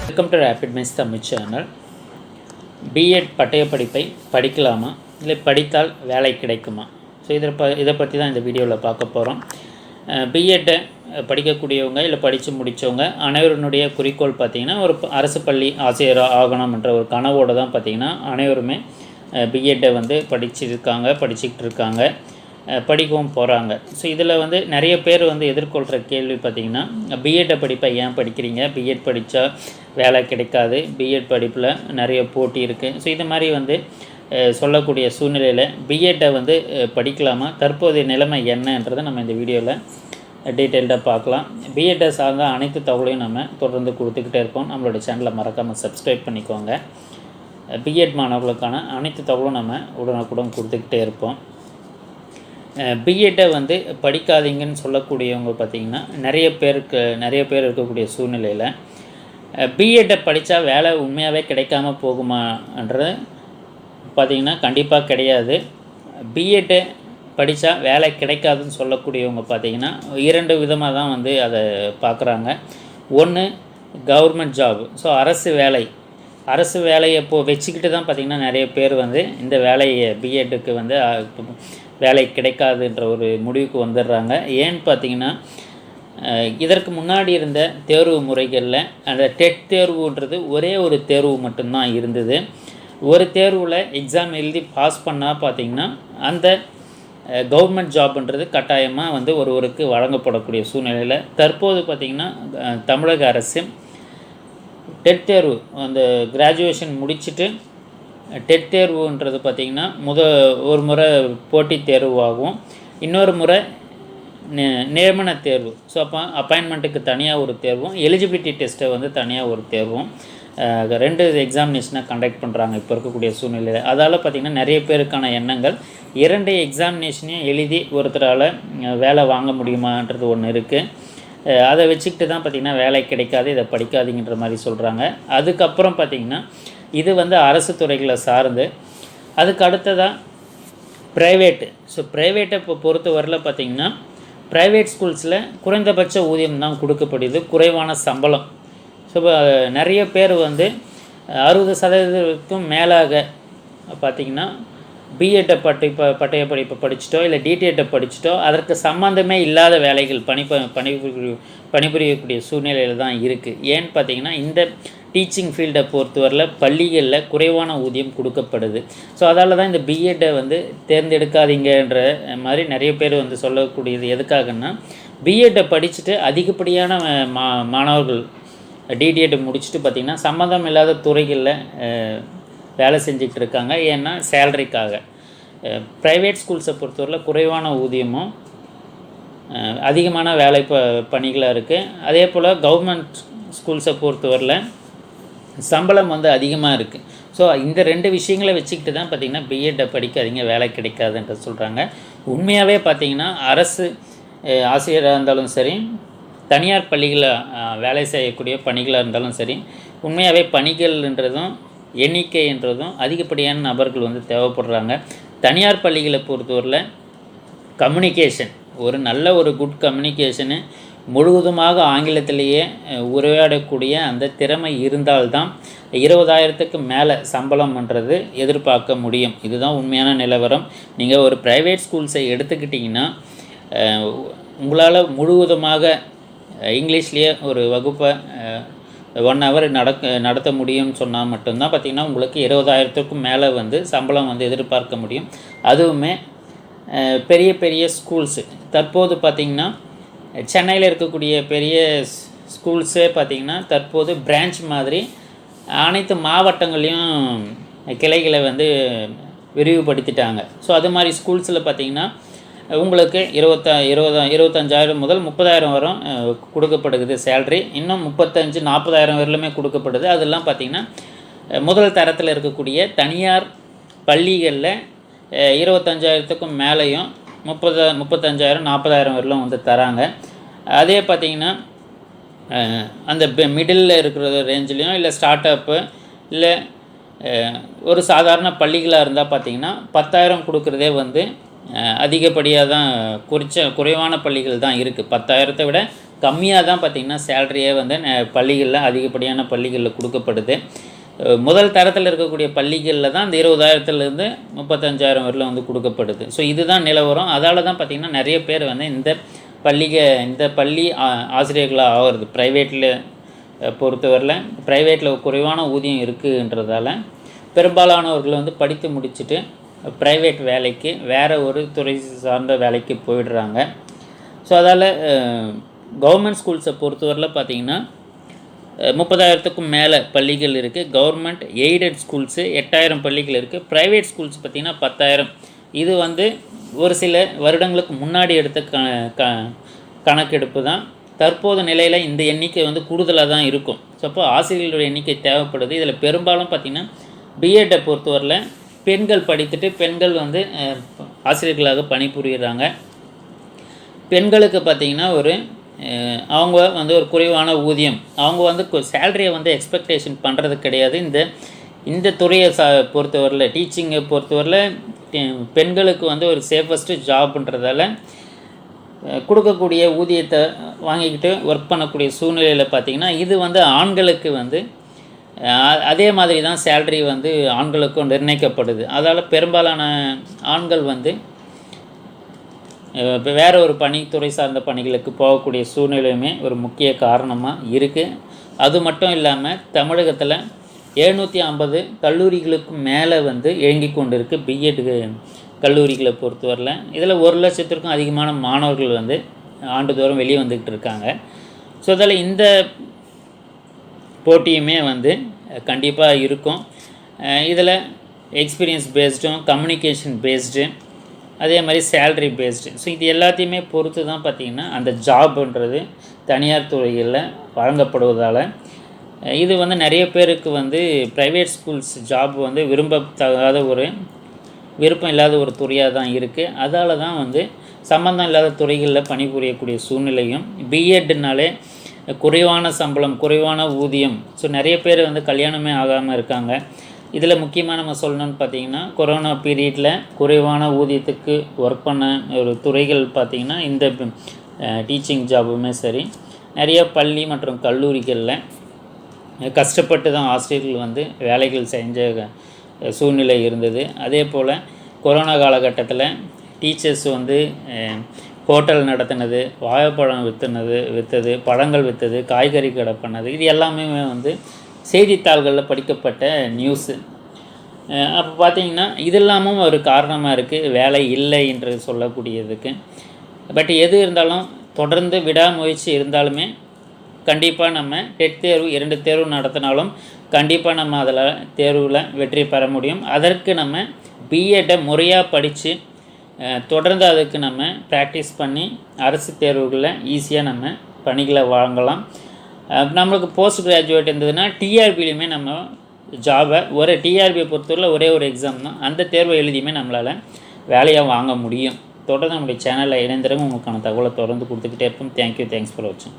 Welcome to RAPIDMINDS Tamil channel. B.Ed பட்டய படிப்பை படிக்கலாமா இல்லை படித்தால் வேலை கிடைக்குமா? ஸோ இதை பற்றி தான் இந்த வீடியோவில் பார்க்க போகிறோம். B.Ed படிக்கக்கூடியவங்க இல்லை படித்து முடித்தவங்க அனைவருடைய குறிக்கோள் பார்த்திங்கன்னா ஒரு அரசு பள்ளி ஆசிரியராக ஆகணும் என்ற ஒரு கனவோடு தான் பார்த்திங்கன்னா அனைவருமே B.Ed படிச்சுக்கிட்டு இருக்காங்க, படிக்கவும் போகிறாங்க. ஸோ இதில் நிறைய பேர் எதிர்கொள்கிற கேள்வி பார்த்திங்கன்னா, B.Ed படிப்பை ஏன் படிக்கிறீங்க? B.Ed படித்தா வேலை கிடைக்காது, B.Ed படிப்பில் நிறைய போட்டி இருக்குது. ஸோ இது மாதிரி சொல்லக்கூடிய சூழ்நிலையில் B.Ed படிக்கலாமா, தற்போதைய நிலைமை என்னன்றதை நம்ம இந்த வீடியோவில் டீட்டெயில்டாக பார்க்கலாம். B.Ed சார்ந்த அனைத்து தகவலையும் நம்ம தொடர்ந்து கொடுத்துக்கிட்டே இருப்போம். நம்மளோட சேனலை மறக்காமல் சப்ஸ்கிரைப் பண்ணிக்கோங்க. B.Ed மாணவர்களுக்கான அனைத்து தகவலும் நம்ம உடனுக்குடன் கொடுத்துக்கிட்டே இருப்போம். B.Ed படிக்காதீங்கன்னு சொல்லக்கூடியவங்க பார்த்திங்கன்னா நிறைய பேர் இருக்கக்கூடிய சூழ்நிலையில் B.Ed படித்தா வேலை உண்மையாகவே கிடைக்காம போகுமான்றது பார்த்திங்கன்னா கண்டிப்பாக கிடையாது. B.Ed படித்தா வேலை கிடைக்காதுன்னு சொல்லக்கூடியவங்க பார்த்திங்கன்னா இரண்டு விதமாக தான் அதை பார்க்குறாங்க. ஒன்று கவர்மெண்ட் ஜாப், ஸோ அரசு வேலையை வச்சுக்கிட்டு தான் பார்த்திங்கன்னா நிறைய பேர் இந்த வேலையை B.Edக்கு வேலை கிடைக்காதுன்ற ஒரு முடிவுக்கு வந்துடுறாங்க. ஏன்னு பார்த்திங்கன்னா இதற்கு முன்னாடி இருந்த தேர்வு முறைகளில் அந்த டெட் தேர்வுன்றது ஒரே ஒரு தேர்வு மட்டும்தான் இருந்தது. ஒரு தேர்வில் எக்ஸாம் எழுதி பாஸ் பண்ணால் பார்த்திங்கன்னா அந்த கவர்மெண்ட் ஜாப்ன்றது கட்டாயமாக ஒருவருக்கு வழங்கப்படக்கூடிய சூழ்நிலையில் தற்போது பார்த்திங்கன்னா தமிழக அரசு டெட் தேர்வு அந்த கிராஜுவேஷன் முடிச்சுட்டு டெட் தேர்வுன்றது பார்த்திங்கன்னா ஒரு முறை போட்டித் தேர்வாகவும் இன்னொரு முறை நியமன தேர்வு, ஸோ அப்பாயின்மெண்ட்டுக்கு தனியாக ஒரு தேர்வும் எலிஜிபிலிட்டி டெஸ்ட்டை தனியாக ஒரு தேர்வும் ரெண்டு எக்ஸாமினேஷனை கண்டக்ட் பண்ணுறாங்க இப்போ இருக்கக்கூடிய சூழ்நிலையில். அதால் பார்த்திங்கன்னா நிறைய பேருக்கான எண்ணங்கள் இரண்டு எக்ஸாமினேஷனையும் எழுதி ஒருத்தரால் வேலை வாங்க முடியுமான்றது ஒன்று இருக்குது. அதை வச்சுக்கிட்டு தான் பார்த்திங்கன்னா வேலை கிடைக்காது, இதை படிக்காதீங்கன்ற மாதிரி சொல்கிறாங்க. அதுக்கப்புறம் பார்த்திங்கன்னா இது அரசு துறைகளை சார்ந்து அதுக்கு அடுத்ததாக ப்ரைவேட்டு. ஸோ ப்ரைவேட்டை பொறுத்தவரையில் பார்த்திங்கன்னா ப்ரைவேட் ஸ்கூல்ஸில் குறைந்தபட்ச ஊதியம் தான் கொடுக்கப்படுது, குறைவான சம்பளம். ஸோ நிறைய பேர் 60% மேலாக பார்த்திங்கன்னா B.Ed பட்டய படிப்பை படிச்சுட்டோ இல்லை D.Ed படிச்சுட்டோ அதற்கு சம்மந்தமே இல்லாத வேலைகள் பணிபுரியக்கூடிய சூழ்நிலையில் தான் இருக்குது. ஏன்னு பார்த்திங்கன்னா இந்த டீச்சிங் ஃபீல்டை பொறுத்தவரையில் பள்ளிகளில் குறைவான ஊதியம் கொடுக்கப்படுது. ஸோ அதால் தான் இந்த B.Ed தேர்ந்தெடுக்காதீங்கன்ற மாதிரி நிறைய பேர் சொல்லக்கூடியது. எதுக்காகன்னா B.Ed படிச்சுட்டு அதிகப்படியான மாணவர்கள் D.Ed முடிச்சுட்டு பார்த்திங்கன்னா சம்மந்தம் இல்லாத துறைகளில் வேலை செஞ்சுக்கிட்டு இருக்காங்க. ஏன்னா சேலரிக்காக. ப்ரைவேட் ஸ்கூல்ஸை பொறுத்தவரையில் குறைவான ஊதியமும் அதிகமான வேலை பணிகளாக இருக்குது. அதே போல் கவர்மெண்ட் ஸ்கூல்ஸை பொறுத்தவரையில் சம்பளம் அதிகமாக இருக்குது. ஸோ இந்த ரெண்டு விஷயங்களை வச்சுக்கிட்டு தான் பார்த்திங்கன்னா B.Ed படிக்காதீங்க, வேலை கிடைக்காதுன்ற சொல்கிறாங்க. உண்மையாகவே பார்த்திங்கன்னா அரசு ஆசிரியராக இருந்தாலும் சரி, தனியார் பள்ளிகளில் வேலை செய்யக்கூடிய பணிகளாக இருந்தாலும் சரி, உண்மையாகவே பணிகள்ன்றதும் எண்ணிக்கைன்றதும் அதிகப்படியான நபர்கள் தேவைப்படுறாங்க. தனியார் பள்ளிகளை பொறுத்தவரையில் கம்யூனிகேஷன், ஒரு நல்ல குட் கம்யூனிகேஷனு, முழுவதுமாக ஆங்கிலத்திலேயே உரையாடக்கூடிய அந்த திறமை இருந்தால்தான் 20,000க்கு மேலே சம்பளம்ன்றது எதிர்பார்க்க முடியும். இதுதான் உண்மையான நிலவரம். நீங்கள் ஒரு ப்ரைவேட் ஸ்கூல்ஸை எடுத்துக்கிட்டிங்கன்னா உங்களால் முழுவதுமாக இங்கிலீஷ்லேயே ஒரு வகுப்பை 1 hour நடத்த முடியும்னு சொன்னால் மட்டும்தான் பார்த்திங்கன்னா உங்களுக்கு 20,000க்கும் மேலே சம்பளம் எதிர்பார்க்க முடியும். அதுவுமே பெரிய பெரிய ஸ்கூல்ஸு தற்போது பார்த்திங்கன்னா சென்னையில் இருக்கக்கூடிய பெரிய ஸ்கூல்ஸே பார்த்திங்கன்னா தற்போது பிரான்ச் மாதிரி அனைத்து மாவட்டங்களையும் கிளைகளை விரிவுபடுத்திட்டாங்க. ஸோ அது மாதிரி ஸ்கூல்ஸில் பார்த்திங்கன்னா உங்களுக்கு 25,000 முதல் 30,000 வரும் கொடுக்கப்படுது சேல்ரி. இன்னும் 35,000-40,000 வரலுமே கொடுக்கப்படுது. அதெல்லாம் பார்த்திங்கன்னா முதல் தரத்தில் இருக்கக்கூடிய தனியார் பள்ளிகளில் 25,000க்கும் மேலேயும் 35,000-40,000 வரலும் தராங்க. அதே பார்த்திங்கன்னா அந்த மிடில் இருக்கிற ரேஞ்சிலையும் இல்லை ஸ்டார்ட் அப்பு இல்லை ஒரு சாதாரண பள்ளிகளாக இருந்தால் பார்த்திங்கன்னா 10,000 கொடுக்குறதே அதிகப்படியாக தான் குறைவான பள்ளிகள் தான் இருக்குது. 10,000 விட கம்மியாக தான் பார்த்திங்கன்னா சேலரியே வந்து பள்ளிகளில் அதிகப்படியான பள்ளிகளில் கொடுக்கப்படுது. முதல் தரத்தில் இருக்கக்கூடிய பள்ளிகளில் தான் இந்த 20,000லேருந்து 35,000 வரையிலும் வந்து கொடுக்கப்படுது. ஸோ இதுதான் நிலவரம். அதால் தான் பார்த்திங்கன்னா நிறைய பேர் வந்து இந்த பள்ளி ஆசிரியர்களாக ஆகிறது. ப்ரைவேட்டில் பொறுத்தவரையில் ப்ரைவேட்டில் குறைவான ஊதியம் இருக்குன்றதால பெரும்பாலானவர்கள் வந்து படித்து முடிச்சுட்டு ப்ரைவேட் வேலைக்கு வேறு ஒரு துறை சார்ந்த வேலைக்கு போயிடுறாங்க. ஸோ அதால் கவர்மெண்ட் ஸ்கூல்ஸை பொறுத்தவரையில் பார்த்திங்கன்னா 30,000க்கும் மேலே பள்ளிகள் இருக்குது. கவர்மெண்ட் எய்டட் ஸ்கூல்ஸு 8,000 பள்ளிகள் இருக்குது. ப்ரைவேட் ஸ்கூல்ஸ் பார்த்திங்கன்னா 10,000. இது வந்து ஒரு சில வருடங்களுக்கு முன்னாடி எடுத்த கணக்கெடுப்பு தான். தற்போது நிலையில் இந்த எண்ணிக்கை வந்து கூடுதலாக தான் இருக்கும். ஸோ அப்போ ஆசிரியர்களோட எண்ணிக்கை தேவைப்படுது. இதில் பெரும்பாலும் பார்த்திங்கன்னா பிஎட்டை பொறுத்தவரையில் பெண்கள் படித்துட்டு பெண்கள் வந்து ஆசிரியர்களாக பணிபுரிகிறாங்க. பெண்களுக்கு பார்த்திங்கன்னா அவங்க வந்து ஒரு குறைவான ஊதியம், அவங்க வந்து சேலரியை வந்து எக்ஸ்பெக்டேஷன் பண்ணுறது கிடையாது. இந்த துறையை பொறுத்தவரையில் டீச்சிங்கை பொறுத்தவரையில் பெண்களுக்கு வந்து ஒரு சேஃபஸ்ட்டு ஜாப்ன்றதால கொடுக்கக்கூடிய ஊதியத்தை வாங்கிக்கிட்டு ஒர்க் பண்ணக்கூடிய சூழ்நிலையில் பார்த்திங்கன்னா இது வந்து ஆண்களுக்கு வந்து அதே மாதிரி தான் சேலரி வந்து ஆண்களுக்கும் நிர்ணயிக்கப்படுது. அதால் பெரும்பாலான ஆண்கள் வந்து வேறு ஒரு பணித்துறை சார்ந்த பணிகளுக்கு போகக்கூடிய சூழ்நிலையுமே ஒரு முக்கிய காரணமாக இருக்குது. அது மட்டும் இல்லாமல் தமிழகத்தில் 750 கல்லூரிகளுக்கு மேலே வந்து இயங்கி கொண்டு இருக்குது பிஎட் கல்லூரிகளை பொறுத்தவரையில். இதில் 1,00,000க்கும் அதிகமான மாணவர்கள் வந்து ஆண்டுதோறும் வெளியே வந்துக்கிட்டு இருக்காங்க. ஸோ அதில் இந்த போட்டியுமே வந்து கண்டிப்பாக இருக்கும். இதில் எக்ஸ்பீரியன்ஸ் பேஸ்டும் கம்யூனிகேஷன் பேஸ்டு அதே மாதிரி சேல்ரி பேஸ்டு. ஸோ இது எல்லாத்தையுமே பொறுத்து தான் பார்த்திங்கன்னா அந்த ஜாப்ன்றது தனியார் துறைகளில் வழங்கப்படுவதால் இது வந்து நிறைய பேருக்கு வந்து ப்ரைவேட் ஸ்கூல்ஸ் ஜாப் வந்து விருப்பம் இல்லாத ஒரு துறையாக தான் இருக்குது. அதால் தான் வந்து சம்மந்தம் இல்லாத துறைகளில் பணிபுரியக்கூடிய சூழ்நிலையும் பிஎட்னாலே குறைவான சம்பளம் குறைவான ஊதியம். ஸோ நிறைய பேர் வந்து கல்யாணமே ஆகாமல் இருக்காங்க. இதில் முக்கியமாக நம்ம சொல்லணும்னு பார்த்திங்கன்னா கொரோனா பீரியடில் குறைவான ஊதியத்துக்கு ஒர்க் பண்ண ஒரு துறைகள் பார்த்திங்கன்னா இந்த டீச்சிங் ஜாபுமே சரி. நிறைய பள்ளி மற்றும் கல்லூரிகளில் கஷ்டப்பட்டு தான் ஆசிரியர்கள் வந்து வேலைகள் செஞ்ச சூழ்நிலை இருந்தது. அதே போல் கொரோனா காலகட்டத்தில் டீச்சர்ஸ் வந்து ஹோட்டல் நடத்தினது, வாழைப்பழம் விற்றது, பழங்கள் விற்றது, காய்கறி கடை பண்ணது, இது எல்லாமே வந்து செய்தித்தாள்களில் படிக்கப்பட்ட நியூஸு. அப்போ பார்த்திங்கன்னா இதெல்லாமும் ஒரு காரணமாக இருக்குது வேலை இல்லை என்று சொல்லக்கூடியதுக்கு. பட் எது இருந்தாலும் தொடர்ந்து விடாமுயற்சி இருந்தாலுமே கண்டிப்பாக நம்ம டெட் தேர்வு 2 தேர்வு நடத்தினாலும் கண்டிப்பாக நம்ம அதில் தேர்வில் வெற்றி பெற முடியும். அதற்கு நம்ம பிஎட்டை முறையாக படித்து தொடர்ந்து அதுக்கு நம்ம ப்ராக்டிஸ் பண்ணி அரசு தேர்வுகளில் ஈஸியாக நம்ம பணிகளை வாங்கலாம். நம்மளுக்கு போஸ்ட் கிராஜுவேட் இருந்ததுன்னா டிஆர்பிலையுமே நம்ம ஜாபை டிஆர்பியை பொறுத்தவரையில் ஒரே ஒரு எக்ஸாம் தான், அந்த தேர்வை எழுதியுமே நம்மளால் வேலையாக வாங்க முடியும். தொடர்ந்து நம்முடைய சேனலில் இணைந்திருங்க. உங்களுக்கான தகவலை தொடர்ந்து கொடுத்துக்கிட்டே இருப்போம். தேங்க்யூ. தேங்க்ஸ் ஃபார் வாட்சிங்.